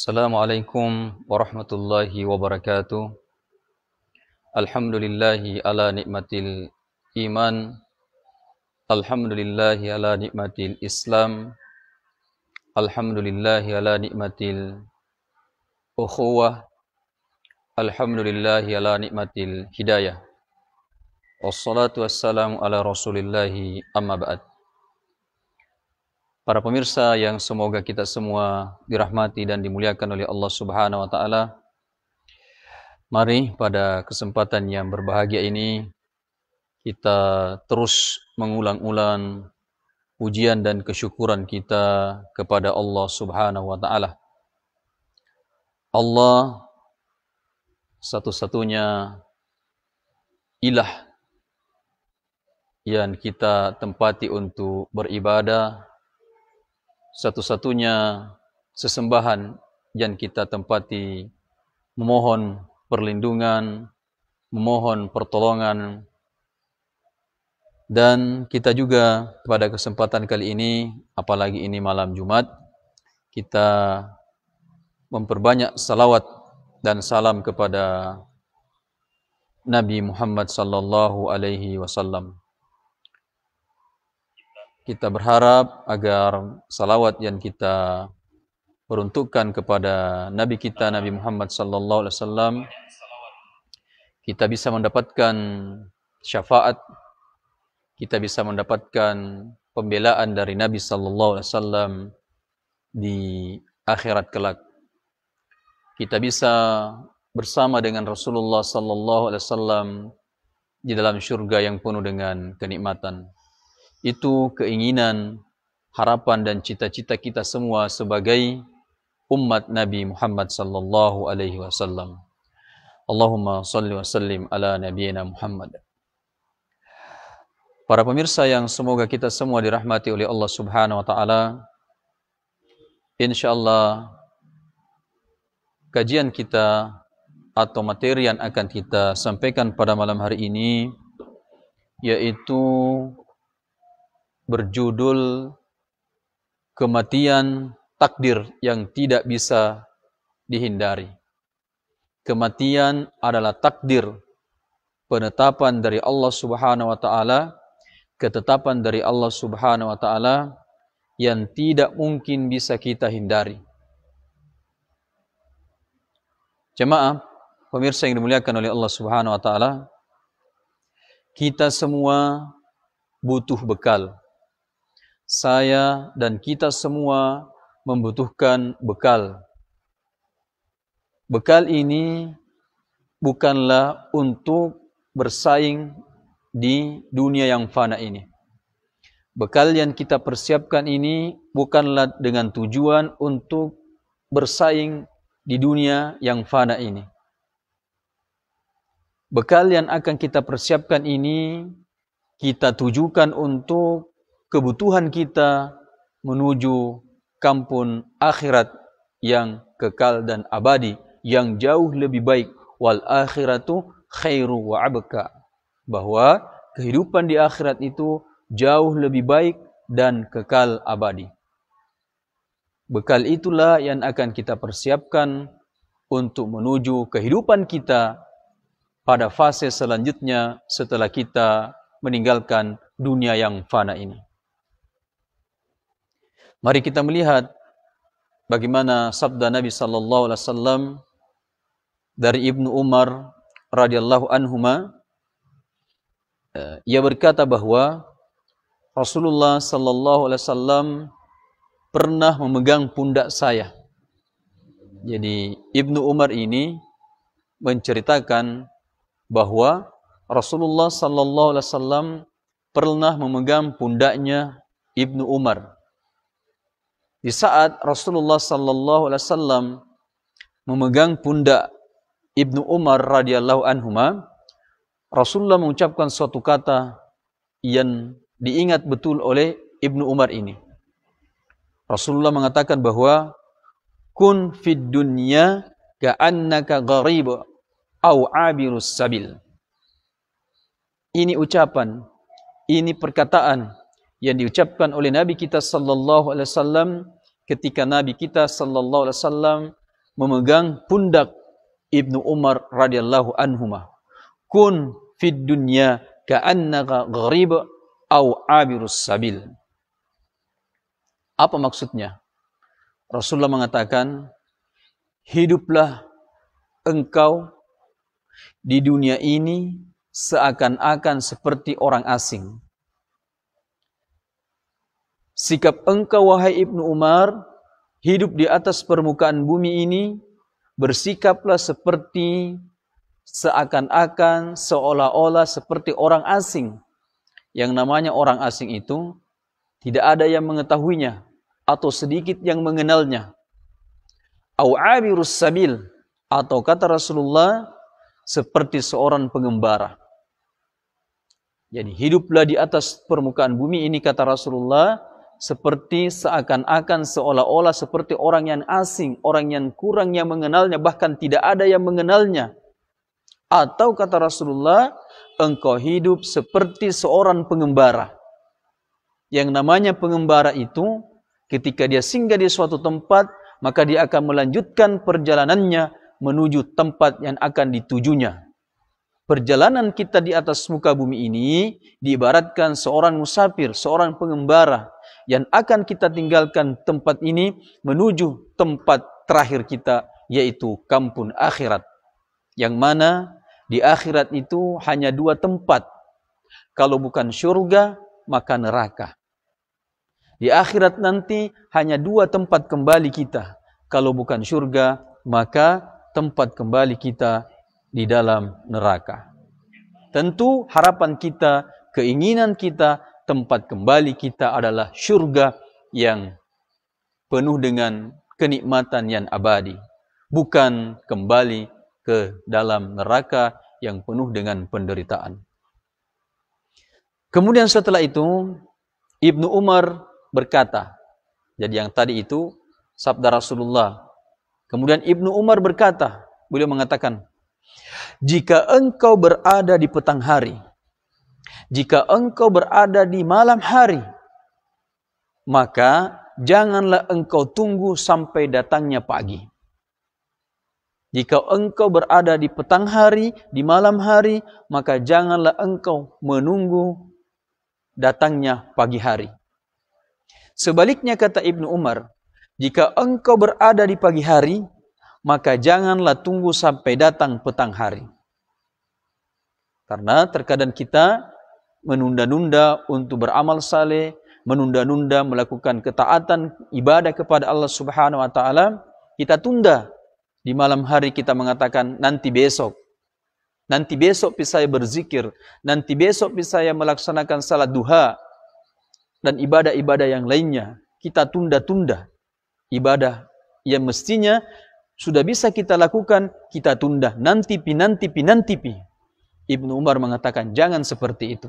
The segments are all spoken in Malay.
Assalamualaikum warahmatullahi wabarakatuh. Alhamdulillahi ala nikmatil iman. Alhamdulillahi ala nikmatil Islam. Alhamdulillahi ala nikmatil ukhuwah. Alhamdulillahi ala nikmatil hidayah. Wassalatu wassalamu ala rasulillahi amma ba'd. Para pemirsa yang semoga kita semua dirahmati dan dimuliakan oleh Allah Subhanahu wa taala. Mari pada kesempatan yang berbahagia ini kita terus mengulang-ulang pujian dan kesyukuran kita kepada Allah Subhanahu wa taala. Allah satu-satunya ilah yang kita tempati untuk beribadah, satu-satunya sesembahan yang kita tempati memohon perlindungan, memohon pertolongan. Dan kita juga pada kesempatan kali ini, apalagi ini malam Jumat, kita memperbanyak salawat dan salam kepada Nabi Muhammad sallallahu alaihi wasallam. Kita berharap agar salawat yang kita peruntukkan kepada Nabi kita Nabi Muhammad sallallahu alaihi wasallam, kita bisa mendapatkan syafaat, kita bisa mendapatkan pembelaan dari Nabi sallallahu alaihi wasallam di akhirat kelak. Kita bisa bersama dengan Rasulullah sallallahu alaihi wasallam di dalam syurga yang penuh dengan kenikmatan. Itu keinginan, harapan dan cita-cita kita semua sebagai umat Nabi Muhammad sallallahu alaihi wasallam. Allahumma salli wa sallim ala nabiyyina Muhammad. Para pemirsa yang semoga kita semua dirahmati oleh Allah Subhanahu wa taala. Insyaallah kajian kita atau materi yang akan kita sampaikan pada malam hari ini yaitu berjudul kematian takdir yang tidak bisa dihindari. Kematian adalah takdir, penetapan dari Allah Subhanahu wa taala, ketetapan dari Allah Subhanahu wa taala yang tidak mungkin bisa kita hindari. Jemaah, pemirsa yang dimuliakan oleh Allah Subhanahu wa taala, kita semua butuh bekal. Saya dan kita semua membutuhkan bekal. Bekal ini bukanlah untuk bersaing di dunia yang fana ini. Bekal yang kita persiapkan ini bukanlah dengan tujuan untuk bersaing di dunia yang fana ini. Bekal yang akan kita persiapkan ini kita tujukan untuk kebutuhan kita menuju kampung akhirat yang kekal dan abadi, yang jauh lebih baik. Wal akhiratu khairu wa abqa. Bahwa kehidupan di akhirat itu jauh lebih baik dan kekal abadi. Bekal itulah yang akan kita persiapkan untuk menuju kehidupan kita pada fase selanjutnya setelah kita meninggalkan dunia yang fana ini. Mari kita melihat bagaimana sabda Nabi sallallahu alaihi wasallam dari Ibnu Umar radhiyallahu anhuma. Ia berkata bahwa Rasulullah sallallahu alaihi wasallam pernah memegang pundak saya. Jadi Ibnu Umar ini menceritakan bahwa Rasulullah sallallahu alaihi wasallam pernah memegang pundaknya Ibnu Umar. Di saat Rasulullah sallallahu alaihi wasallam memegang pundak Ibnu Umar radhiyallahu anhuma, Rasulullah mengucapkan suatu kata yang diingat betul oleh Ibnu Umar ini. Rasulullah mengatakan bahwa kun fid dunya ka'annaka gharib au 'abirus sabil. Ini ucapan, ini perkataan yang diucapkan oleh Nabi kita sallallahu alaihi wasallam ketika Nabi kita sallallahu alaihi wasallam memegang pundak Ibnu Umar radhiyallahu anhuma. Kun fid dunya ka'annaka gharib au abirus sabil. Apa maksudnya? Rasulullah mengatakan, hiduplah engkau di dunia ini seakan-akan seperti orang asing. Sikap engkau, wahai Ibnu Umar, hidup di atas permukaan bumi ini, bersikaplah seperti seakan-akan, seolah-olah seperti orang asing. Yang namanya orang asing itu tidak ada yang mengetahuinya atau sedikit yang mengenalnya. Au abirus sabil, atau kata Rasulullah, seperti seorang pengembara. Jadi hiduplah di atas permukaan bumi ini, kata Rasulullah, seperti seakan-akan, seolah-olah seperti orang yang asing, orang yang kurang yang mengenalnya, bahkan tidak ada yang mengenalnya. Atau kata Rasulullah, engkau hidup seperti seorang pengembara. Yang namanya pengembara itu, ketika dia singgah di suatu tempat, maka dia akan melanjutkan perjalanannya menuju tempat yang akan ditujunya. Perjalanan kita di atas muka bumi ini diibaratkan seorang musafir, seorang pengembara yang akan kita tinggalkan tempat ini menuju tempat terakhir kita, yaitu kampung akhirat. Yang mana di akhirat itu hanya dua tempat. Kalau bukan surga, maka neraka. Di akhirat nanti hanya dua tempat kembali kita. Kalau bukan surga, maka tempat kembali kita di dalam neraka. Tentu harapan kita, keinginan kita, tempat kembali kita adalah surga yang penuh dengan kenikmatan yang abadi. Bukan kembali ke dalam neraka yang penuh dengan penderitaan. Kemudian setelah itu, Ibnu Umar berkata, jadi yang tadi itu sabda Rasulullah. Kemudian Ibnu Umar berkata, beliau mengatakan, jika engkau berada di petang hari, jika engkau berada di malam hari, maka janganlah engkau tunggu sampai datangnya pagi. Jika engkau berada di petang hari, di malam hari, maka janganlah engkau menunggu datangnya pagi hari. Sebaliknya kata Ibnu Umar, jika engkau berada di pagi hari, maka janganlah tunggu sampai datang petang hari. Karena terkadang kita menunda-nunda untuk beramal saleh, menunda-nunda melakukan ketaatan ibadah kepada Allah Subhanahu wa taala, kita tunda. Di malam hari kita mengatakan nanti besok. Nanti besok saya berzikir, nanti besok saya melaksanakan salat duha dan ibadah-ibadah yang lainnya. Kita tunda-tunda ibadah yang mestinya sudah bisa kita lakukan, kita tunda. Nanti pi. Ibnu Umar mengatakan jangan seperti itu.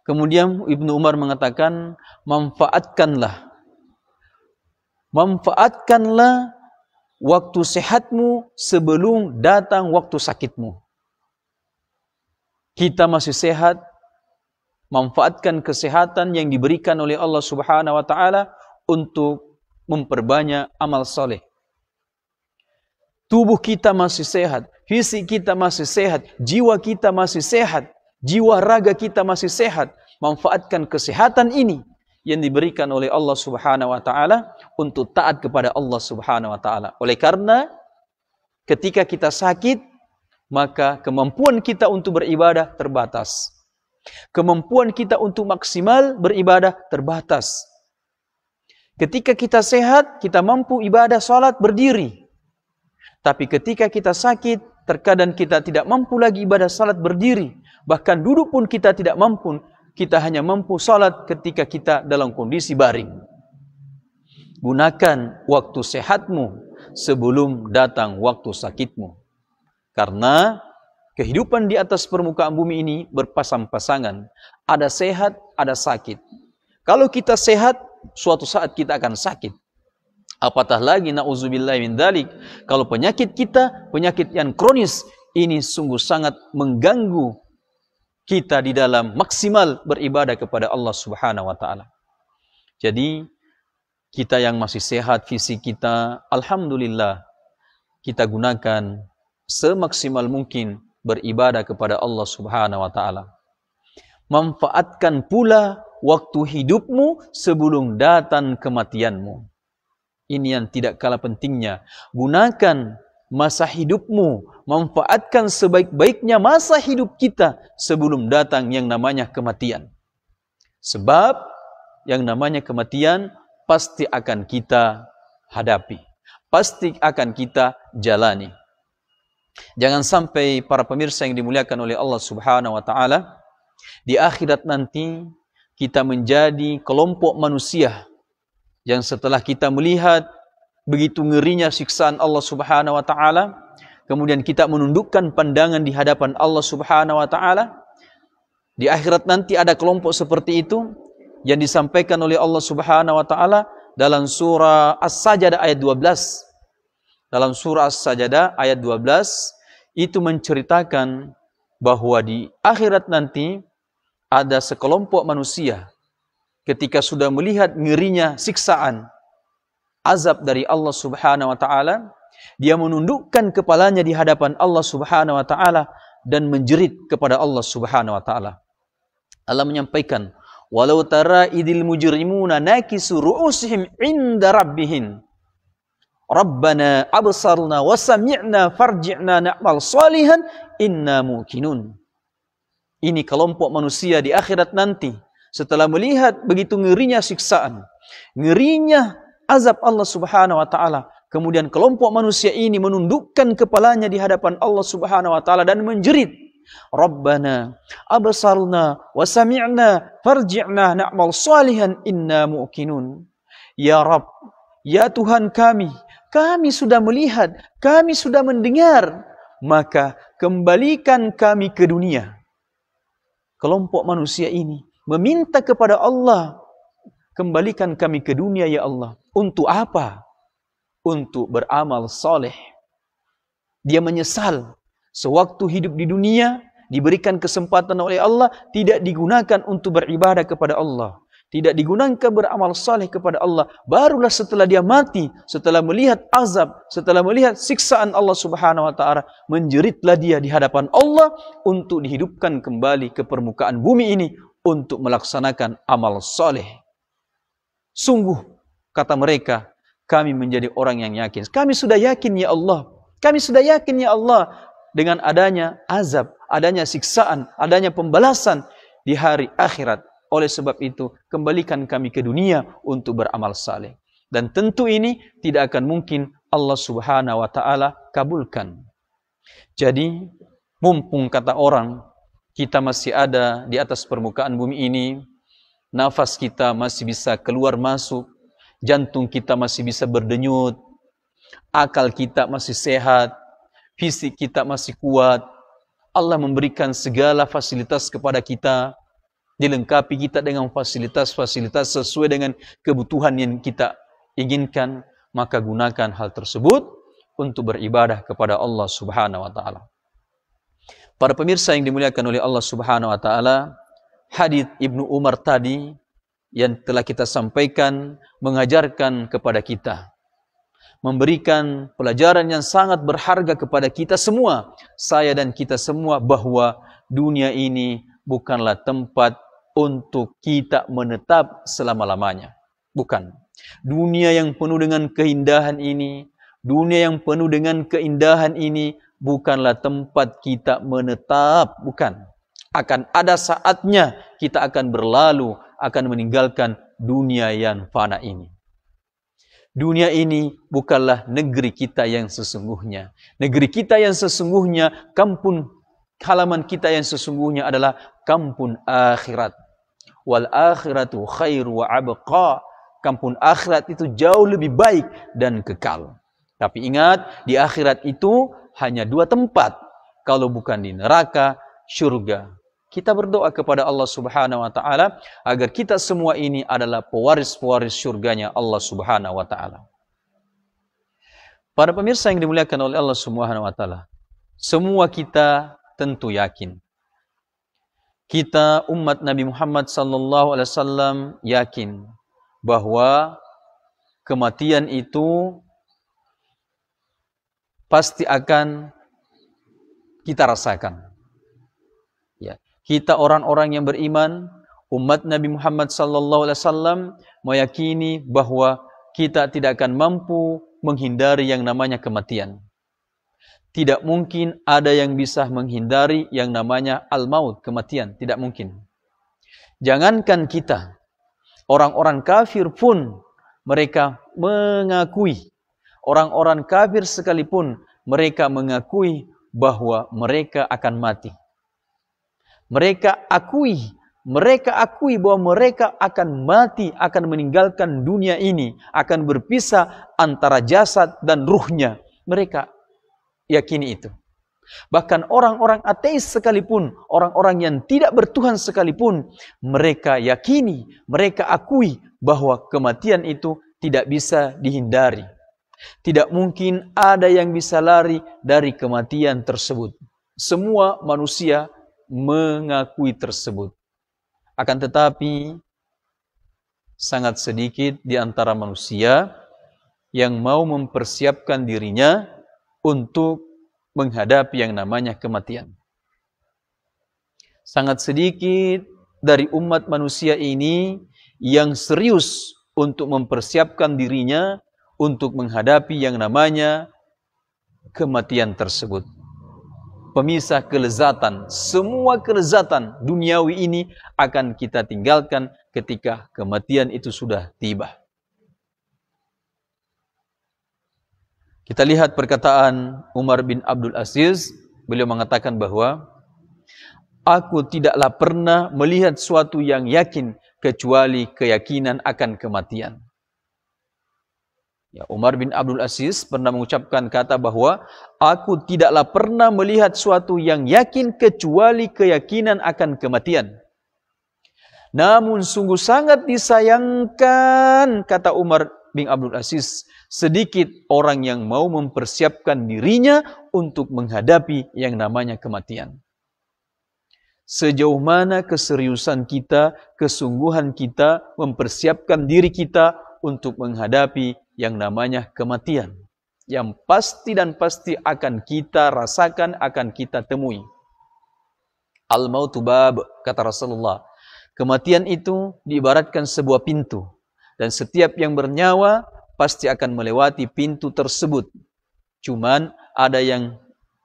Kemudian Ibnu Umar mengatakan manfaatkanlah waktu sehatmu sebelum datang waktu sakitmu. Kita masih sehat, manfaatkan kesehatan yang diberikan oleh Allah Subhanahu wa taala untuk memperbanyak amal saleh. Tubuh kita masih sehat, fisik kita masih sehat, jiwa kita masih sehat, jiwa raga kita masih sehat. Manfaatkan kesehatan ini yang diberikan oleh Allah Subhanahu wa taala untuk taat kepada Allah Subhanahu wa taala. Oleh karena ketika kita sakit, maka kemampuan kita untuk beribadah terbatas. Kemampuan kita untuk maksimal beribadah terbatas. Ketika kita sehat, kita mampu ibadah salat berdiri. Tapi ketika kita sakit, terkadang kita tidak mampu lagi ibadah salat berdiri. Bahkan duduk pun kita tidak mampu. Kita hanya mampu salat ketika kita dalam kondisi baring. Gunakan waktu sehatmu sebelum datang waktu sakitmu. Karena kehidupan di atas permukaan bumi ini berpasang-pasangan. Ada sehat, ada sakit. Kalau kita sehat, suatu saat kita akan sakit. Apatah lagi na'udzubillah min dzalik, kalau penyakit kita, penyakit yang kronis, ini sungguh sangat mengganggu kita di dalam maksimal beribadah kepada Allah Subhanahu wa taala. Jadi Kita yang masih sehat fisik kita, alhamdulillah, kita gunakan semaksimal mungkin beribadah kepada Allah Subhanahu wa taala. Manfaatkan pula waktu hidupmu sebelum datang kematianmu. Ini yang tidak kalah pentingnya. Gunakan masa hidupmu, manfaatkan sebaik-baiknya masa hidup kita sebelum datang yang namanya kematian. Sebab yang namanya kematian pasti akan kita hadapi, pasti akan kita jalani. Jangan sampai para pemirsa yang dimuliakan oleh Allah Subhanahu wa taala, di akhirat nanti kita menjadi kelompok manusia yang setelah kita melihat begitu ngerinya siksaan Allah Subhanahu wa taala, kemudian kita menundukkan pandangan di hadapan Allah Subhanahu wa taala. Di akhirat nanti ada kelompok seperti itu yang disampaikan oleh Allah Subhanahu wa taala dalam surah As-Sajdah ayat 12. Dalam surah As-Sajdah ayat 12 itu menceritakan bahwa di akhirat nanti ada sekelompok manusia ketika sudah melihat ngerinya siksaan azab dari Allah Subhanahu wa taala, dia menundukkan kepalanya di hadapan Allah Subhanahu wa taala dan menjerit kepada Allah Subhanahu wa taala. Allah menyampaikan, "Walau tara idil mujrimuna nakisu ru'usihim 'inda rabbihim. Rabbana absarna wa sami'na farji'na na'mal salihan inna muqinun." Ini kelompok manusia di akhirat nanti setelah melihat begitu ngerinya siksaan, ngerinya azab Allah Subhanahu wa taala, kemudian kelompok manusia ini menundukkan kepalanya di hadapan Allah Subhanahu wa taala dan menjerit, "Rabbana absarna wa sami'na farji'na na'mal salihan inna muqinun." Ya Rabb, ya Tuhan kami sudah melihat, kami sudah mendengar, maka kembalikan kami ke dunia. Kelompok manusia ini meminta kepada Allah, kembalikan kami ke dunia ya Allah. Untuk apa? Untuk beramal soleh. Dia menyesal sewaktu hidup di dunia diberikan kesempatan oleh Allah tidak digunakan untuk beribadah kepada Allah, tidak digunakan beramal soleh kepada Allah. Barulah setelah dia mati, setelah melihat azab, setelah melihat siksaan Allah Subhanahu wa taala, menjeritlah dia di hadapan Allah untuk dihidupkan kembali ke permukaan bumi ini untuk melaksanakan amal soleh. Sungguh, kata mereka, kami menjadi orang yang yakin. Kami sudah yakin ya Allah. Kami sudah yakin ya Allah dengan adanya azab, adanya siksaan, adanya pembalasan di hari akhirat. Oleh sebab itu, kembalikan kami ke dunia untuk beramal saleh. Dan tentu ini tidak akan mungkin Allah Subhanahu wa taala kabulkan. Jadi, mumpung kata orang, kita masih ada di atas permukaan bumi ini, nafas kita masih bisa keluar masuk, jantung kita masih bisa berdenyut, akal kita masih sehat, fisik kita masih kuat. Allah memberikan segala fasilitas kepada kita, dilengkapi kita dengan fasilitas-fasilitas sesuai dengan kebutuhan yang kita inginkan, maka gunakan hal tersebut untuk beribadah kepada Allah Subhanahu wa taala. Para pemirsa yang dimuliakan oleh Allah Subhanahu wa taala, hadits Ibnu Umar tadi yang telah kita sampaikan mengajarkan kepada kita, memberikan pelajaran yang sangat berharga kepada kita semua, saya dan kita semua, bahwa dunia ini bukanlah tempat untuk kita menetap selama-lamanya. Bukan. Dunia yang penuh dengan keindahan ini, dunia yang penuh dengan keindahan ini bukanlah tempat kita menetap, bukan. Akan ada saatnya kita akan berlalu, akan meninggalkan dunia yang fana ini. Dunia ini bukanlah negeri kita yang sesungguhnya. Negeri kita yang sesungguhnya, kampung halaman kita yang sesungguhnya adalah kampung akhirat. Wal akhiratu khairu wa abqa. Kampung akhirat itu jauh lebih baik dan kekal. Tapi ingat, di akhirat itu hanya dua tempat. Kalau bukan di neraka, syurga. Kita berdoa kepada Allah Subhanahu wa taala agar kita semua ini adalah pewaris-pewaris syurganya Allah Subhanahu wa taala. Para pemirsa yang dimuliakan oleh Allah Subhanahu wa taala, semua kita tentu yakin. Kita umat Nabi Muhammad sallallahu alaihi wasallam yakin bahwa kematian itu pasti akan kita rasakan. Ya, kita orang-orang yang beriman, umat Nabi Muhammad SAW meyakini bahwa kita tidak akan mampu menghindari yang namanya kematian. Tidak mungkin ada yang bisa menghindari yang namanya al-maut, kematian. Tidak mungkin. Jangankan kita, orang-orang kafir pun mereka mengakui, orang-orang kafir sekalipun mereka mengakui bahwa mereka akan mati. Mereka akui bahwa mereka akan mati, akan meninggalkan dunia ini, akan berpisah antara jasad dan ruhnya. Mereka yakini itu. Bahkan orang-orang ateis sekalipun, orang-orang yang tidak bertuhan sekalipun, mereka yakini, mereka akui bahwa kematian itu tidak bisa dihindari. Tidak mungkin ada yang bisa lari dari kematian tersebut. Semua manusia mengakui tersebut. Akan tetapi, sangat sedikit di antara manusia yang mau mempersiapkan dirinya untuk menghadapi yang namanya kematian. Sangat sedikit dari umat manusia ini yang serius untuk mempersiapkan dirinya untuk menghadapi yang namanya kematian tersebut. Pemisah kelezatan, semua kelezatan duniawi ini akan kita tinggalkan ketika kematian itu sudah tiba. Kita lihat perkataan Umar bin Abdul Aziz, beliau mengatakan bahwa aku tidaklah pernah melihat suatu yang yakin kecuali keyakinan akan kematian. Ya, Umar bin Abdul Aziz pernah mengucapkan kata bahwa aku tidaklah pernah melihat suatu yang yakin kecuali keyakinan akan kematian. Namun sungguh sangat disayangkan, kata Umar bin Abdul Aziz, sedikit orang yang mau mempersiapkan dirinya untuk menghadapi yang namanya kematian. Sejauh mana keseriusan kita, kesungguhan kita mempersiapkan diri kita untuk menghadapi yang namanya kematian, yang pasti dan pasti akan kita rasakan, akan kita temui. Al-mautu bab, kata Rasulullah. Kematian itu diibaratkan sebuah pintu, dan setiap yang bernyawa pasti akan melewati pintu tersebut. Cuman ada yang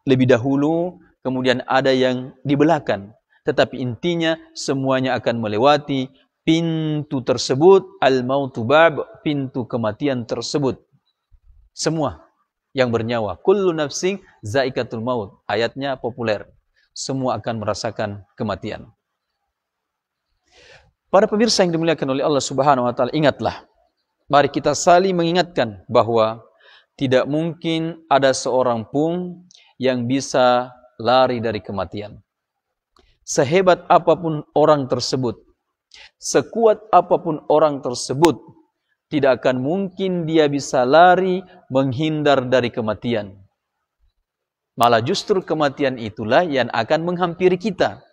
lebih dahulu, kemudian ada yang di belakang. Tetapi intinya semuanya akan melewati pintu tersebut, al-mautu bab, pintu kematian tersebut. Semua yang bernyawa, kullu nafsin zaikatul maut. Ayatnya populer. Semua akan merasakan kematian. Para pemirsa yang dimuliakan oleh Allah Subhanahu wa taala, ingatlah. Mari kita saling mengingatkan bahwa tidak mungkin ada seorang pun yang bisa lari dari kematian. Sehebat apapun orang tersebut, sekuat apapun orang tersebut, tidak akan mungkin dia bisa lari menghindar dari kematian. Malah justru kematian itulah yang akan menghampiri kita.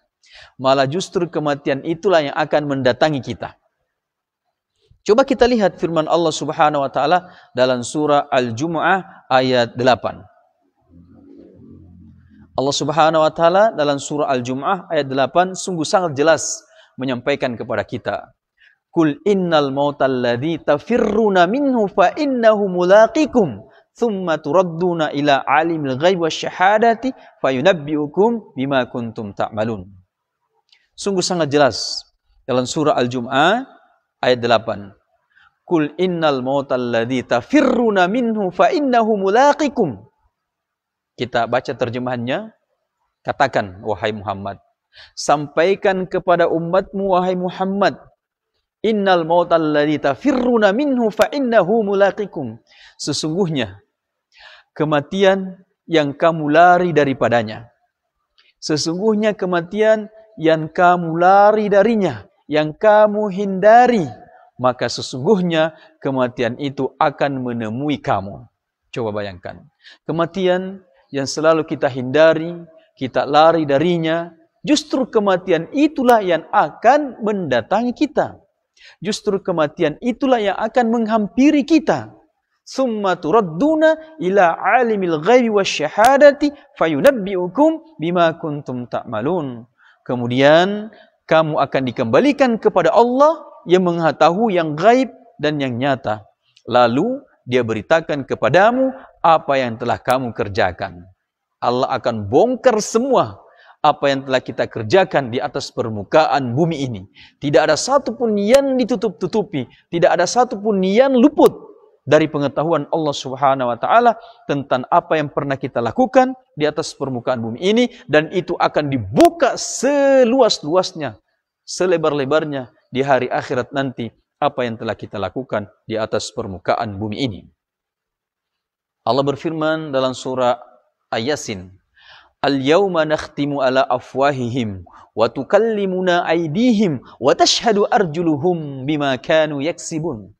Malah justru kematian itulah yang akan mendatangi kita. Coba kita lihat firman Allah Subhanahu wa taala dalam surah Al-Jumu'ah ayat 8. Allah Subhanahu wa taala dalam surah Al-Jumu'ah ayat 8 sungguh sangat jelas menyampaikan kepada kita. Kul innal mautal ladzi tafirruna minhu fa innahu mulaqikum thumma turadduna ila alimil ghaib wasyahadati fayunabbiukum bima kuntum ta'malun. Sungguh sangat jelas dalam surah Al-Jumu'ah ayat 8. Kul innal mautal ladzi tafirruna minhu fa innahu mulaqikum. Kita baca terjemahannya. Katakan wahai Muhammad, sampaikan kepada umatmu wahai Muhammad, innal mautal ladzi tafirruna minhu fa innahu mulaqikum. Sesungguhnya kematian yang kamu lari daripadanya. Sesungguhnya kematian yang kamu lari darinya, yang kamu hindari, maka sesungguhnya kematian itu akan menemui kamu. Coba bayangkan, kematian yang selalu kita hindari, kita lari darinya, justru kematian itulah yang akan mendatangi kita. Justru kematian itulah yang akan menghampiri kita. Summa turadduna ila alimil ghaibi wasyahadati fayunabbi'ukum bima kuntum ta'malun. Kemudian kamu akan dikembalikan kepada Allah yang mengetahui yang gaib dan yang nyata. Lalu dia beritakan kepadamu apa yang telah kamu kerjakan. Allah akan bongkar semua apa yang telah kita kerjakan di atas permukaan bumi ini. Tidak ada satupun yang ditutup-tutupi. Tidak ada satupun yang luput dari pengetahuan Allah Subhanahu wa Ta'ala tentang apa yang pernah kita lakukan di atas permukaan bumi ini, dan itu akan dibuka seluas-luasnya, selebar-lebarnya di hari akhirat nanti, apa yang telah kita lakukan di atas permukaan bumi ini. Allah berfirman dalam surah Yasin, Al-yawma nakhtimu ala afwahihim wa tukallimuna aydihim wa tashhadu arjuluhum bima kanu yaksibun.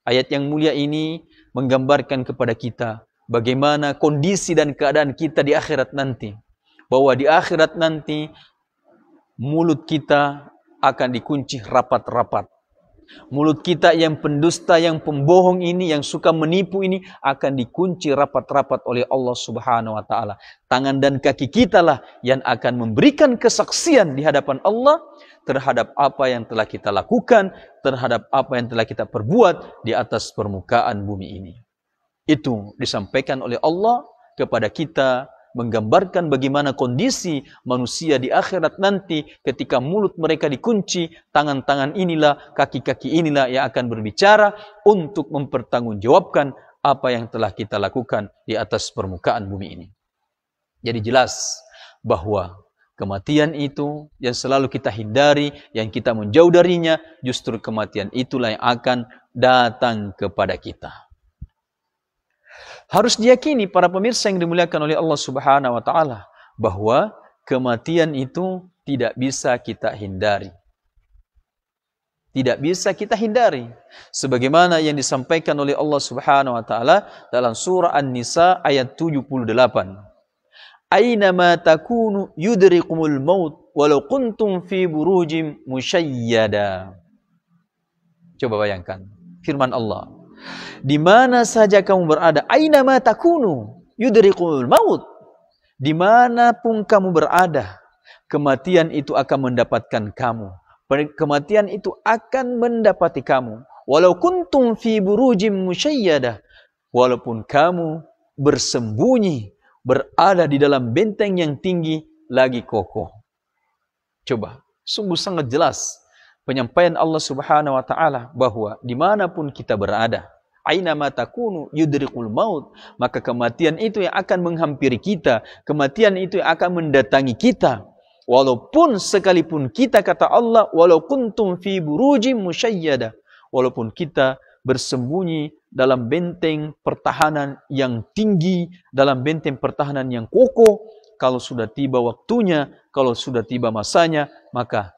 Ayat yang mulia ini menggambarkan kepada kita bagaimana kondisi dan keadaan kita di akhirat nanti. Bahwa di akhirat nanti mulut kita akan dikunci rapat-rapat. Mulut kita yang pendusta, yang pembohong ini, yang suka menipu ini akan dikunci rapat-rapat oleh Allah Subhanahu wa Ta'ala. Tangan dan kaki kita lah yang akan memberikan kesaksian di hadapan Allah terhadap apa yang telah kita lakukan, terhadap apa yang telah kita perbuat di atas permukaan bumi ini. Itu disampaikan oleh Allah kepada kita, menggambarkan bagaimana kondisi manusia di akhirat nanti ketika mulut mereka dikunci, tangan-tangan inilah, kaki-kaki inilah yang akan berbicara untuk mempertanggungjawabkan apa yang telah kita lakukan di atas permukaan bumi ini. Jadi jelas bahwa kematian itu yang selalu kita hindari, yang kita menjauh darinya, justru kematian itulah yang akan datang kepada kita. Harus diyakini para pemirsa yang dimuliakan oleh Allah Subhanahu wa Ta'ala bahwa kematian itu tidak bisa kita hindari. Tidak bisa kita hindari. Sebagaimana yang disampaikan oleh Allah Subhanahu wa Ta'ala dalam surah An-Nisa ayat 78. Aynama takunu yudrikumul maut walau kuntum fi burujim musyayyada. Coba bayangkan firman Allah. Di mana saja kamu berada, aynama takunu yudrikumul maut. Dimanapun kamu berada, kematian itu akan mendapatkan kamu. Kematian itu akan mendapati kamu. Walau kuntum fi burujim musyayyada. Walaupun kamu bersembunyi, berada di dalam benteng yang tinggi lagi kokoh. Coba, sungguh sangat jelas penyampaian Allah Subhanahu wa Ta'ala bahwa dimanapun kita berada, aynama takunu yudrikul maut, maka kematian itu yang akan menghampiri kita, kematian itu yang akan mendatangi kita. Walaupun sekalipun kita, kata Allah, walau kuntum fi burujim musyayyada, walaupun kita bersembunyi dalam benteng pertahanan yang tinggi, dalam benteng pertahanan yang kokoh, kalau sudah tiba waktunya, kalau sudah tiba masanya, maka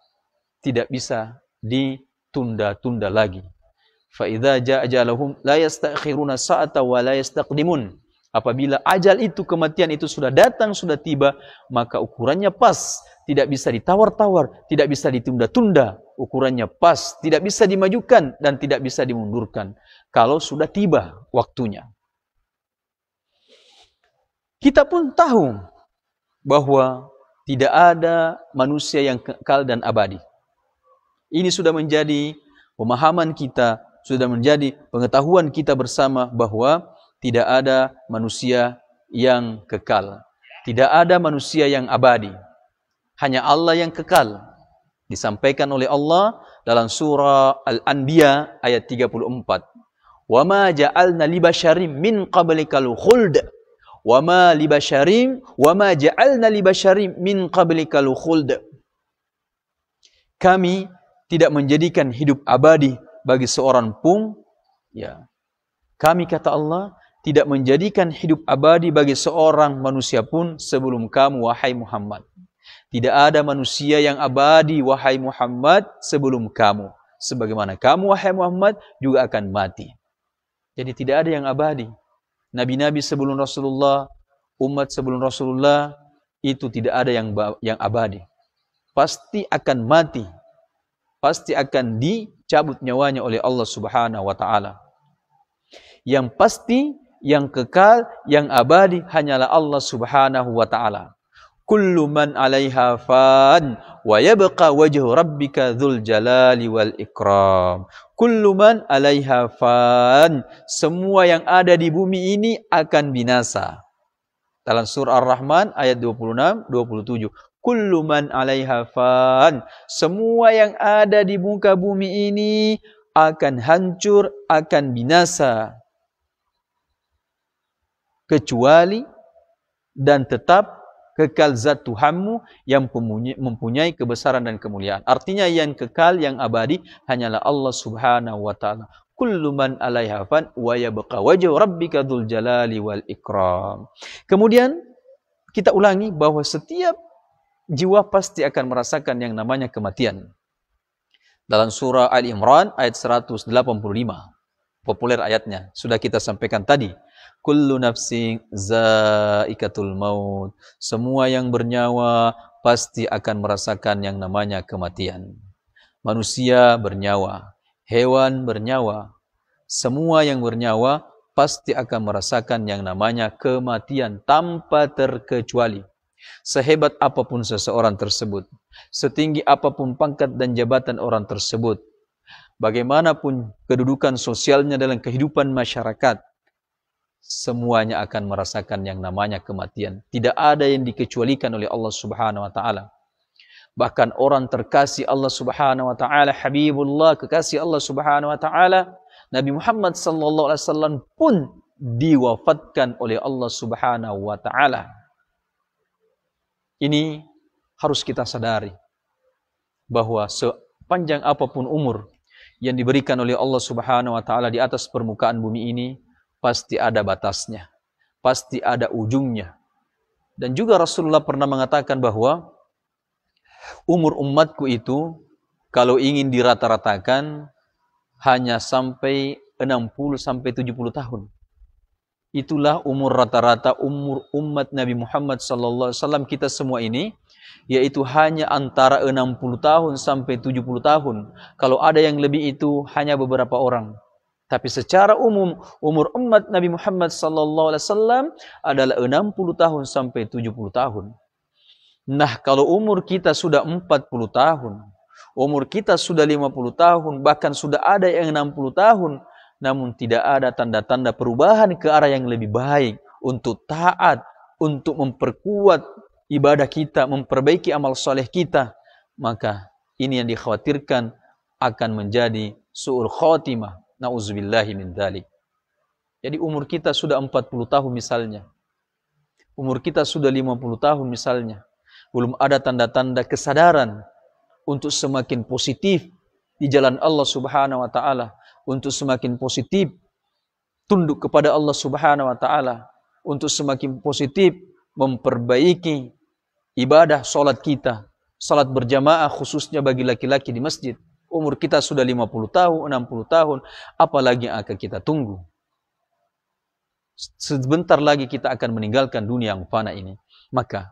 tidak bisa ditunda-tunda lagi. Fa idza jaa ajaluhum la yastakhiruna sa'ata wa la yastaqdimun. Apabila ajal itu, kematian itu sudah datang, sudah tiba, maka ukurannya pas, tidak bisa ditawar-tawar, tidak bisa ditunda-tunda. Ukurannya pas, tidak bisa dimajukan dan tidak bisa dimundurkan kalau sudah tiba waktunya. Kita pun tahu bahwa tidak ada manusia yang kekal dan abadi. Ini sudah menjadi pemahaman kita, sudah menjadi pengetahuan kita bersama bahwa tidak ada manusia yang kekal. Tidak ada manusia yang abadi. Hanya Allah yang kekal. Disampaikan oleh Allah dalam surah Al-Anbiya ayat 34. Wa ma ja'alna li basyarin min qablikal khuld. Wa ma ja'alna li basyarin min qablikal khuld. Kami tidak menjadikan hidup abadi bagi seorang pun, ya. Kami, kata Allah, tidak menjadikan hidup abadi bagi seorang manusia pun sebelum kamu, wahai Muhammad. Tidak ada manusia yang abadi, wahai Muhammad, sebelum kamu. Sebagaimana kamu, wahai Muhammad, juga akan mati. Jadi tidak ada yang abadi. Nabi-nabi sebelum Rasulullah, umat sebelum Rasulullah, itu tidak ada yang abadi. Pasti akan mati. Pasti akan dicabut nyawanya oleh Allah Subhanahu wa taala. Yang pasti, yang kekal, yang abadi hanyalah Allah Subhanahu wa taala. Kullu man 'alaiha fan wa yabqa wajhu rabbika dzul jalali wal ikram. Kullu man 'alaiha fan, semua yang ada di bumi ini akan binasa. Dalam surah Ar-Rahman ayat 26 27. Kullu man 'alaiha fan, semua yang ada di muka bumi ini akan hancur, akan binasa, kecuali dan tetap kekal zat Tuhanmu yang mempunyai kebesaran dan kemuliaan. Artinya yang kekal, yang abadi hanyalah Allah Subhanahu wa taala. Kullu man 'alaiha fan wa yabqa wajhu rabbika dzul jalali wal ikram. Kemudian kita ulangi bahwa setiap jiwa pasti akan merasakan yang namanya kematian. Dalam surah Al-Imran ayat 185. Populer ayatnya, sudah kita sampaikan tadi. Kullu nafsin zaikatul maut. Semua yang bernyawa pasti akan merasakan yang namanya kematian. Manusia bernyawa, hewan bernyawa. Semua yang bernyawa pasti akan merasakan yang namanya kematian tanpa terkecuali. Sehebat apapun seseorang tersebut, setinggi apapun pangkat dan jabatan orang tersebut, bagaimanapun kedudukan sosialnya dalam kehidupan masyarakat, semuanya akan merasakan yang namanya kematian. Tidak ada yang dikecualikan oleh Allah Subhanahu wa taala. Bahkan orang terkasih Allah Subhanahu wa taala, Habibullah, kekasih Allah Subhanahu wa taala, Nabi Muhammad sallallahu alaihi wasallam pun diwafatkan oleh Allah Subhanahu wa taala. Ini harus kita sadari bahwa sepanjang apapun umur yang diberikan oleh Allah Subhanahu wa taala di atas permukaan bumi ini, pasti ada batasnya, pasti ada ujungnya. Dan juga Rasulullah pernah mengatakan bahwa umur umatku itu kalau ingin dirata-ratakan hanya sampai 60 sampai 70 tahun. Itulah umur rata-rata umur umat Nabi Muhammad sallallahu alaihi wasallam kita semua ini, yaitu hanya antara 60 tahun sampai 70 tahun. Kalau ada yang lebih itu hanya beberapa orang. Tapi secara umum umur umat Nabi Muhammad sallallahu alaihi wasallam adalah 60 tahun sampai 70 tahun. Nah, kalau umur kita sudah 40 tahun, umur kita sudah 50 tahun, bahkan sudah ada yang 60 tahun, namun tidak ada tanda-tanda perubahan ke arah yang lebih baik, untuk taat, untuk memperkuat ibadah kita, memperbaiki amal soleh kita, maka ini yang dikhawatirkan akan menjadi su'ul khotimah. Na'udzubillahi min dzalik. Jadi umur kita sudah 40 tahun misalnya, umur kita sudah 50 tahun misalnya, belum ada tanda-tanda kesadaran untuk semakin positif di jalan Allah Subhanahu wa taala, untuk semakin positif tunduk kepada Allah Subhanahu wa taala, untuk semakin positif memperbaiki ibadah salat kita, salat berjamaah khususnya bagi laki-laki di masjid. Umur kita sudah 50 tahun, 60 tahun, apalagi yang akan kita tunggu? Sebentar lagi kita akan meninggalkan dunia yang fana ini. Maka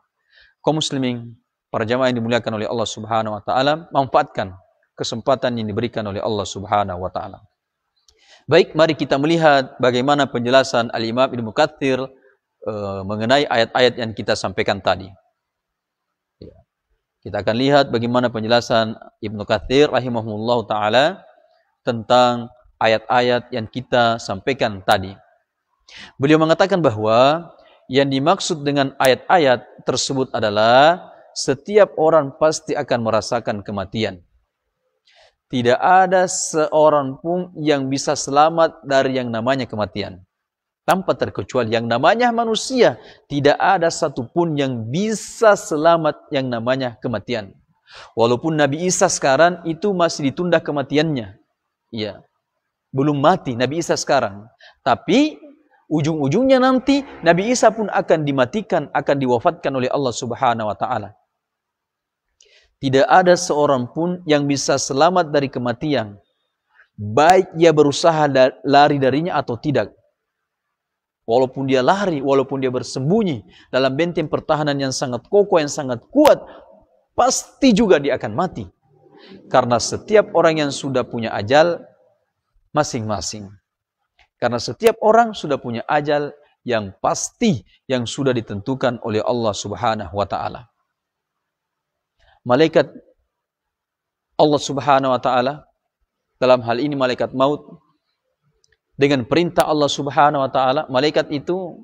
kaum muslimin, para jamaah yang dimuliakan oleh Allah Subhanahu wa taala, manfaatkan kesempatan yang diberikan oleh Allah Subhanahu wa taala. Baik, mari kita melihat bagaimana penjelasan Al-Imam Ibnu Katsir mengenai ayat-ayat yang kita sampaikan tadi. Kita akan lihat bagaimana penjelasan Ibnu Katsir rahimahullah ta'ala tentang ayat-ayat yang kita sampaikan tadi. Beliau mengatakan bahwa yang dimaksud dengan ayat-ayat tersebut adalah setiap orang pasti akan merasakan kematian. Tidak ada seorang pun yang bisa selamat dari yang namanya kematian. Tanpa terkecuali yang namanya manusia, tidak ada satupun yang bisa selamat yang namanya kematian. Walaupun Nabi Isa sekarang itu masih ditunda kematiannya. Ya, belum mati Nabi Isa sekarang. Tapi ujung-ujungnya nanti Nabi Isa pun akan dimatikan, akan diwafatkan oleh Allah Subhanahu wa taala. Tidak ada seorang pun yang bisa selamat dari kematian, baik dia berusaha lari darinya atau tidak. Walaupun dia lari, walaupun dia bersembunyi dalam benteng pertahanan yang sangat kokoh, yang sangat kuat, pasti juga dia akan mati. Karena setiap orang yang sudah punya ajal masing-masing. Karena setiap orang sudah punya ajal yang pasti yang sudah ditentukan oleh Allah Subhanahu wa taala. Malaikat Allah Subhanahu wa taala, dalam hal ini malaikat maut, dengan perintah Allah Subhanahu wa taala, malaikat itu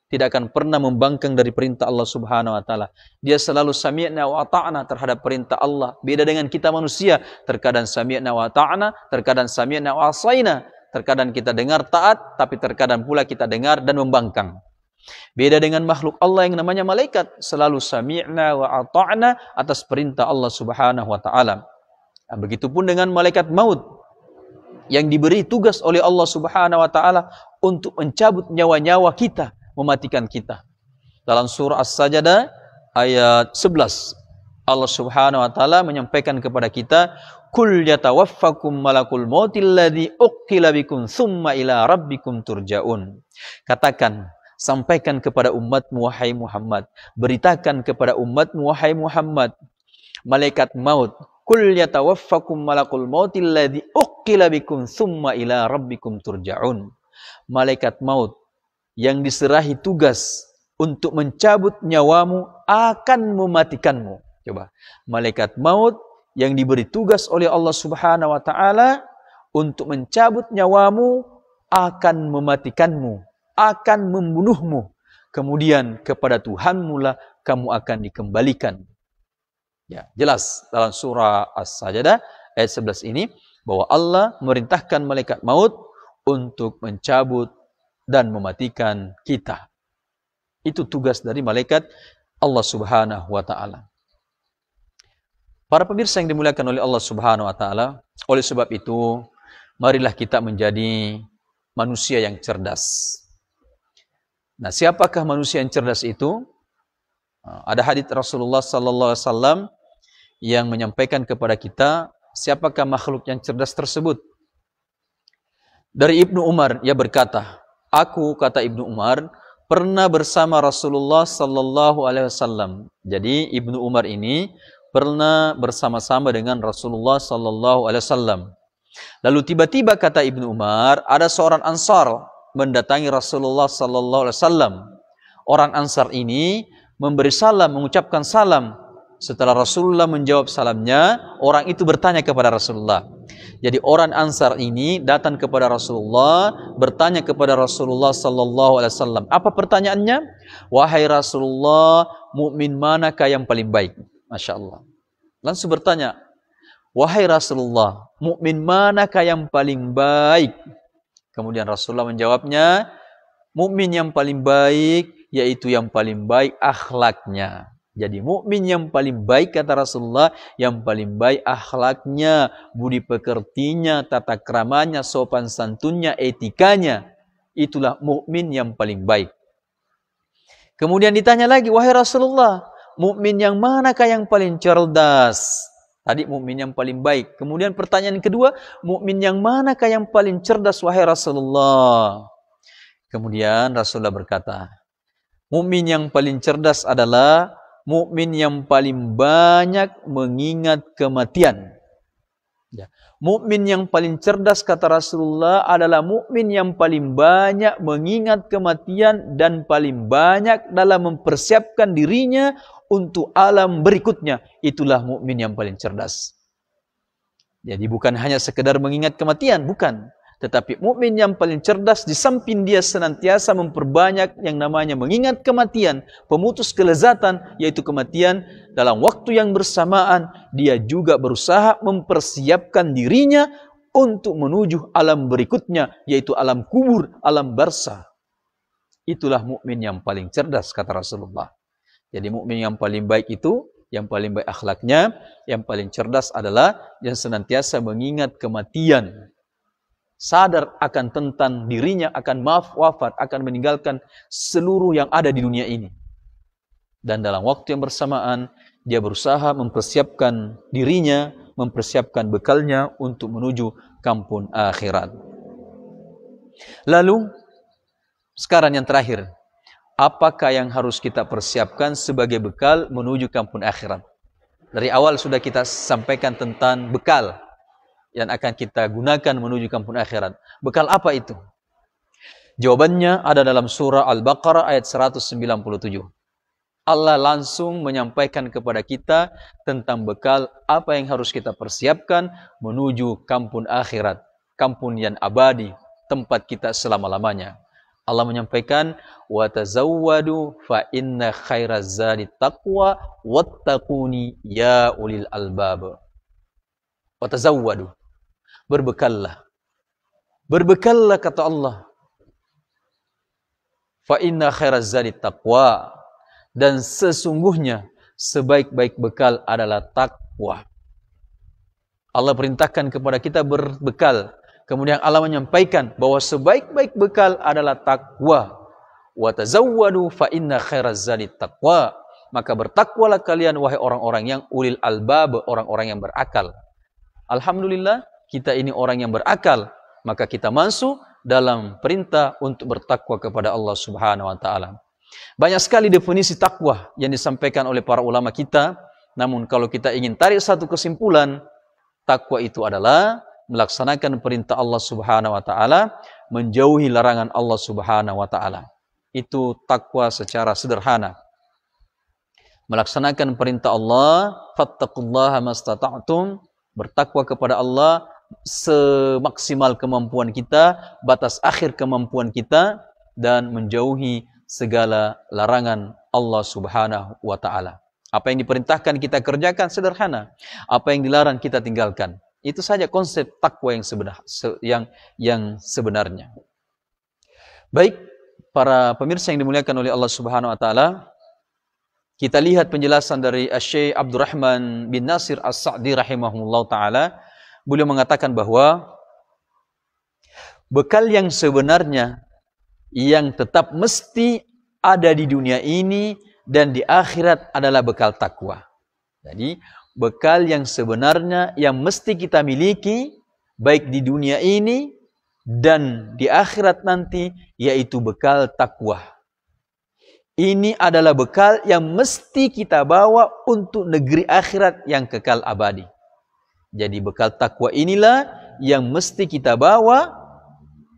tidak akan pernah membangkang dari perintah Allah Subhanahu wa taala. Dia selalu sami'na wa ata'na terhadap perintah Allah. Beda dengan kita manusia, terkadang sami'na wa ata'na, terkadang sami'na wa asaina. Terkadang kita dengar taat, tapi terkadang pula kita dengar dan membangkang. Beda dengan makhluk Allah yang namanya malaikat, selalu sami'na wa ata'na atas perintah Allah Subhanahu wa taala. Nah, begitupun dengan malaikat maut yang diberi tugas oleh Allah Subhanahu wa taala untuk mencabut nyawa-nyawa kita, mematikan kita. Dalam surah As-Sajdah ayat 11, Allah Subhanahu wa taala menyampaikan kepada kita, "Kul yatawaffakum malakul mautil ladzi uqila bikum tsumma ila rabbikum turja'un." Katakan, sampaikan kepada umatmu wahai Muhammad, beritakan kepada umatmu wahai Muhammad, malaikat maut, "Kul yatawaffakum malakul mautil ladzi uqila bikum tsumma ila rabbikum turja'un." Malaikat maut yang diserahi tugas untuk mencabut nyawamu akan mematikanmu. Coba, malaikat maut yang diberi tugas oleh Allah Subhanahu wa taala untuk mencabut nyawamu akan mematikanmu, akan membunuhmu. Kemudian kepada Tuhanmu lah kamu akan dikembalikan. Ya, jelas dalam surah As-Sajdah ayat 11 ini bahwa Allah memerintahkan malaikat maut untuk mencabut dan mematikan kita. Itu tugas dari malaikat Allah Subhanahu wa taala. Para pemirsa yang dimuliakan oleh Allah Subhanahu wa taala, oleh sebab itu marilah kita menjadi manusia yang cerdas. Nah, siapakah manusia yang cerdas itu? Ada hadits Rasulullah sallallahu alaihi wasallam yang menyampaikan kepada kita siapakah makhluk yang cerdas tersebut. Dari Ibnu Umar, ia berkata, "Aku," kata Ibnu Umar, "pernah bersama Rasulullah sallallahu alaihi wasallam." Jadi Ibnu Umar ini pernah bersama-sama dengan Rasulullah sallallahu alaihi wasallam. Lalu tiba-tiba kata Ibnu Umar, ada seorang Ansar mendatangi Rasulullah sallallahu alaihi wasallam. Orang Ansar ini memberi salam, mengucapkan salam. Setelah Rasulullah menjawab salamnya, orang itu bertanya kepada Rasulullah. Jadi orang Ansar ini datang kepada Rasulullah, bertanya kepada Rasulullah sallallahu alaihi wasallam. Apa pertanyaannya? "Wahai Rasulullah, mukmin manakah yang paling baik?" Masya Allah. Langsung bertanya, "Wahai Rasulullah, mukmin manakah yang paling baik?" Kemudian Rasulullah menjawabnya, "Mukmin yang paling baik yaitu yang paling baik akhlaknya." Jadi mukmin yang paling baik kata Rasulullah, yang paling baik akhlaknya, budi pekertinya, tata keramanya, sopan santunnya, etikanya. Itulah mukmin yang paling baik. Kemudian ditanya lagi, "Wahai Rasulullah, mukmin yang manakah yang paling cerdas?" Tadi mukmin yang paling baik. Kemudian pertanyaan kedua, mukmin yang manakah yang paling cerdas wahai Rasulullah? Kemudian Rasulullah berkata, mukmin yang paling cerdas adalah mukmin yang paling banyak mengingat kematian. Ya. Mukmin yang paling cerdas kata Rasulullah adalah mukmin yang paling banyak mengingat kematian dan paling banyak dalam mempersiapkan dirinya untuk alam berikutnya. Itulah mukmin yang paling cerdas. Jadi bukan hanya sekedar mengingat kematian, bukan. Tetapi mukmin yang paling cerdas di samping dia senantiasa memperbanyak yang namanya mengingat kematian, pemutus kelezatan yaitu kematian, dalam waktu yang bersamaan dia juga berusaha mempersiapkan dirinya untuk menuju alam berikutnya yaitu alam kubur, alam barzakh. Itulah mukmin yang paling cerdas kata Rasulullah. Jadi mukmin yang paling baik itu, yang paling baik akhlaknya, yang paling cerdas adalah yang senantiasa mengingat kematian. Sadar akan tentang dirinya akan wafat, akan meninggalkan seluruh yang ada di dunia ini. Dan dalam waktu yang bersamaan, dia berusaha mempersiapkan dirinya, mempersiapkan bekalnya untuk menuju kampung akhirat. Lalu, sekarang yang terakhir, apakah yang harus kita persiapkan sebagai bekal menuju kampung akhirat? Dari awal sudah kita sampaikan tentang bekal yang akan kita gunakan menuju kampung akhirat. Bekal apa itu? Jawabannya ada dalam surah Al-Baqarah ayat 197. Allah langsung menyampaikan kepada kita tentang bekal apa yang harus kita persiapkan menuju kampung akhirat, kampung yang abadi, tempat kita selama-lamanya. Allah menyampaikan, wa tazawwadu fa inna khairaz zadi taqwa wattaquni ya ulil albab. Wa tazawwadu. Berbekallah. Berbekallah kata Allah. Fa inna khairaz zadi taqwa. Dan sesungguhnya sebaik-baik bekal adalah takwa. Allah perintahkan kepada kita berbekal. Kemudian Allah menyampaikan bahwa sebaik-baik bekal adalah takwa. Wa tazawwadu fa inna khairaz zadi taqwa. Maka bertakwalah kalian wahai orang-orang yang ulil albab, orang-orang yang berakal. Alhamdulillah, kita ini orang yang berakal, maka kita masuk dalam perintah untuk bertakwa kepada Allah Subhanahu wa taala. Banyak sekali definisi takwa yang disampaikan oleh para ulama kita, namun kalau kita ingin tarik satu kesimpulan, takwa itu adalah melaksanakan perintah Allah Subhanahu wa taala, menjauhi larangan Allah Subhanahu wa taala. Itu takwa secara sederhana. Melaksanakan perintah Allah, fattaqullaha mastata'tum, bertakwa kepada Allah semaksimal kemampuan kita, batas akhir kemampuan kita, dan menjauhi segala larangan Allah Subhanahu wa taala. Apa yang diperintahkan kita kerjakan sederhana, apa yang dilarang kita tinggalkan. Itu saja konsep takwa yang sebenarnya. Baik, para pemirsa yang dimuliakan oleh Allah Subhanahu wa taala, kita lihat penjelasan dari Syekh Abdurrahman bin Nasir As-Sa'di rahimahullah taala. Beliau mengatakan bahwa bekal yang sebenarnya yang tetap mesti ada di dunia ini dan di akhirat adalah bekal takwa. Jadi bekal yang sebenarnya yang mesti kita miliki baik di dunia ini dan di akhirat nanti, yaitu bekal takwa. Ini adalah bekal yang mesti kita bawa untuk negeri akhirat yang kekal abadi. Jadi bekal takwa inilah yang mesti kita bawa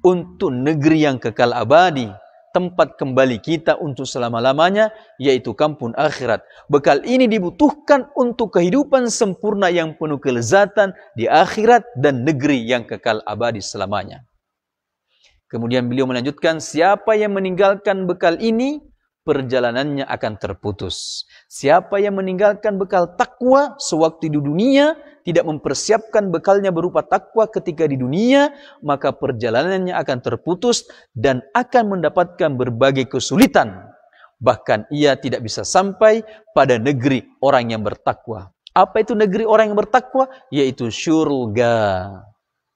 untuk negeri yang kekal abadi, tempat kembali kita untuk selama-lamanya, yaitu kampung akhirat. Bekal ini dibutuhkan untuk kehidupan sempurna yang penuh kelezatan di akhirat dan negeri yang kekal abadi selamanya. Kemudian beliau melanjutkan, siapa yang meninggalkan bekal ini, perjalanannya akan terputus. Siapa yang meninggalkan bekal takwa sewaktu di dunia, tidak mempersiapkan bekalnya berupa takwa ketika di dunia, maka perjalanannya akan terputus dan akan mendapatkan berbagai kesulitan. Bahkan ia tidak bisa sampai pada negeri orang yang bertakwa. Apa itu negeri orang yang bertakwa? Yaitu syurga.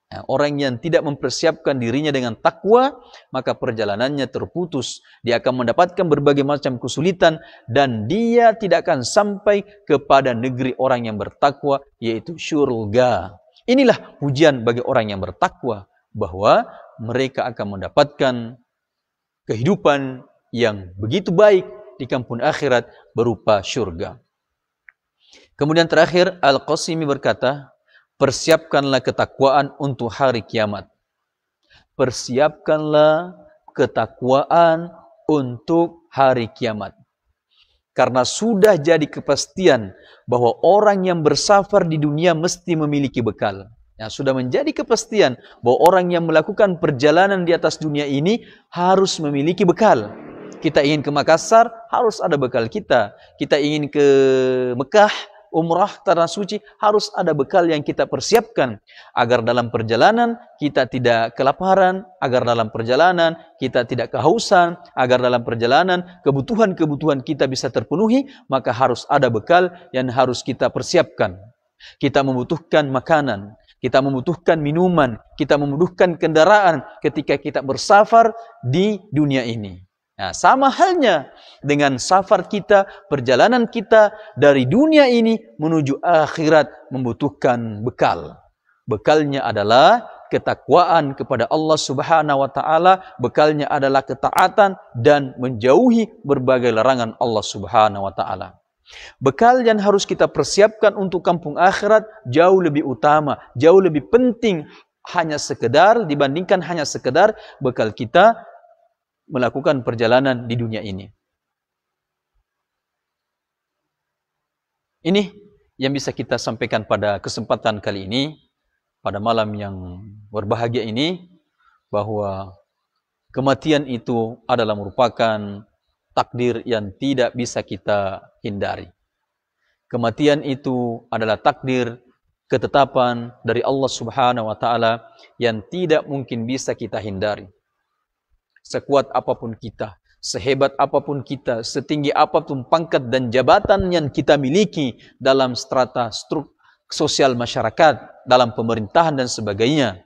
Nah, orang yang tidak mempersiapkan dirinya dengan takwa, maka perjalanannya terputus. Dia akan mendapatkan berbagai macam kesulitan dan dia tidak akan sampai kepada negeri orang yang bertakwa, yaitu syurga. Inilah ujian bagi orang yang bertakwa, bahwa mereka akan mendapatkan kehidupan yang begitu baik di kampung akhirat berupa syurga. Kemudian terakhir, Al-Qasimi berkata, persiapkanlah ketakwaan untuk hari kiamat. Persiapkanlah ketakwaan untuk hari kiamat. Karena sudah jadi kepastian bahwa orang yang bersafar di dunia mesti memiliki bekal. Yang sudah menjadi kepastian bahwa orang yang melakukan perjalanan di atas dunia ini harus memiliki bekal. Kita ingin ke Makassar, harus ada bekal kita. Kita ingin ke Mekah, umrah, tanah suci, harus ada bekal yang kita persiapkan agar dalam perjalanan kita tidak kelaparan, agar dalam perjalanan kita tidak kehausan, agar dalam perjalanan kebutuhan-kebutuhan kita bisa terpenuhi, maka harus ada bekal yang harus kita persiapkan. Kita membutuhkan makanan, kita membutuhkan minuman, kita membutuhkan kendaraan ketika kita bersafar di dunia ini. Nah, sama halnya dengan safar kita, perjalanan kita dari dunia ini menuju akhirat membutuhkan bekal. Bekalnya adalah ketakwaan kepada Allah Subhanahu wa taala, bekalnya adalah ketaatan dan menjauhi berbagai larangan Allah Subhanahu wa taala. Bekal yang harus kita persiapkan untuk kampung akhirat jauh lebih utama, jauh lebih penting hanya sekedar dibandingkan hanya sekedar bekal kita melakukan perjalanan di dunia ini. Ini yang bisa kita sampaikan pada kesempatan kali ini, pada malam yang berbahagia ini, bahwa kematian itu adalah merupakan takdir yang tidak bisa kita hindari. Kematian itu adalah takdir ketetapan dari Allah Subhanahu wa taala yang tidak mungkin bisa kita hindari. Sekuat apapun kita, sehebat apapun kita, setinggi apapun pangkat dan jabatan yang kita miliki dalam strata sosial masyarakat, dalam pemerintahan dan sebagainya,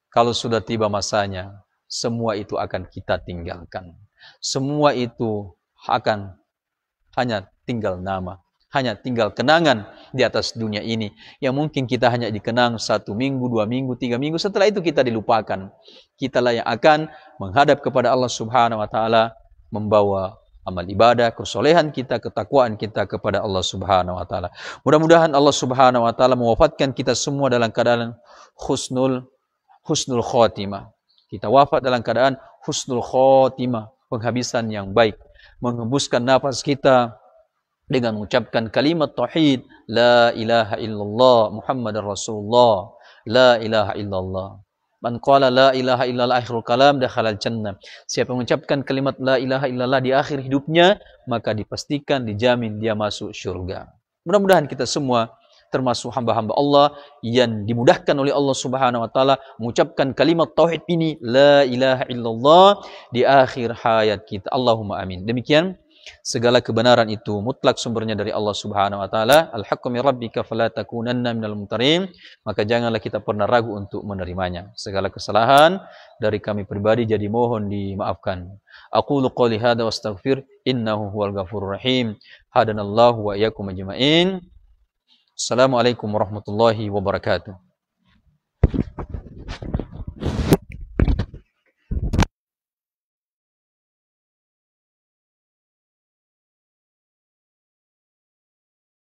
kalau sudah tiba masanya, semua itu akan kita tinggalkan. Semua itu akan hanya tinggal nama, hanya tinggal kenangan di atas dunia ini. Yang mungkin kita hanya dikenang 1 minggu, 2 minggu, 3 minggu, setelah itu kita dilupakan. Kitalah yang akan menghadap kepada Allah Subhanahu wa taala, membawa amal ibadah, kesolehan kita, ketakwaan kita kepada Allah Subhanahu wa taala. Mudah-mudahan Allah Subhanahu wa taala mewafatkan kita semua dalam keadaan husnul khotimah. Kita wafat dalam keadaan husnul khotimah, penghabisan yang baik, menghembuskan nafas kita dengan mengucapkan kalimat tauhid, la ilaha illallah Muhammadar Rasulullah, la ilaha illallah. Man qala la ilaha illallah akhirul kalam dakhalal jannah. Siapa mengucapkan kalimat la ilaha illallah di akhir hidupnya, maka dipastikan dijamin dia masuk surga. Mudah-mudahan kita semua termasuk hamba-hamba Allah yang dimudahkan oleh Allah Subhanahu wa taala mengucapkan kalimat tauhid ini, la ilaha illallah, di akhir hayat kita. Allahumma amin. Demikian, segala kebenaran itu mutlak sumbernya dari Allah Subhanahu wa taala. Al-haqqu min rabbika fala takunanna minal mumtarin. Maka janganlah kita pernah ragu untuk menerimanya. Segala kesalahan dari kami pribadi jadi mohon dimaafkan. Aqulu qouli hadza wa astaghfir innahu huwal ghafurur rahim. Hadanallahu wa iyyakum ajma'in. Assalamualaikum warahmatullahi wabarakatuh.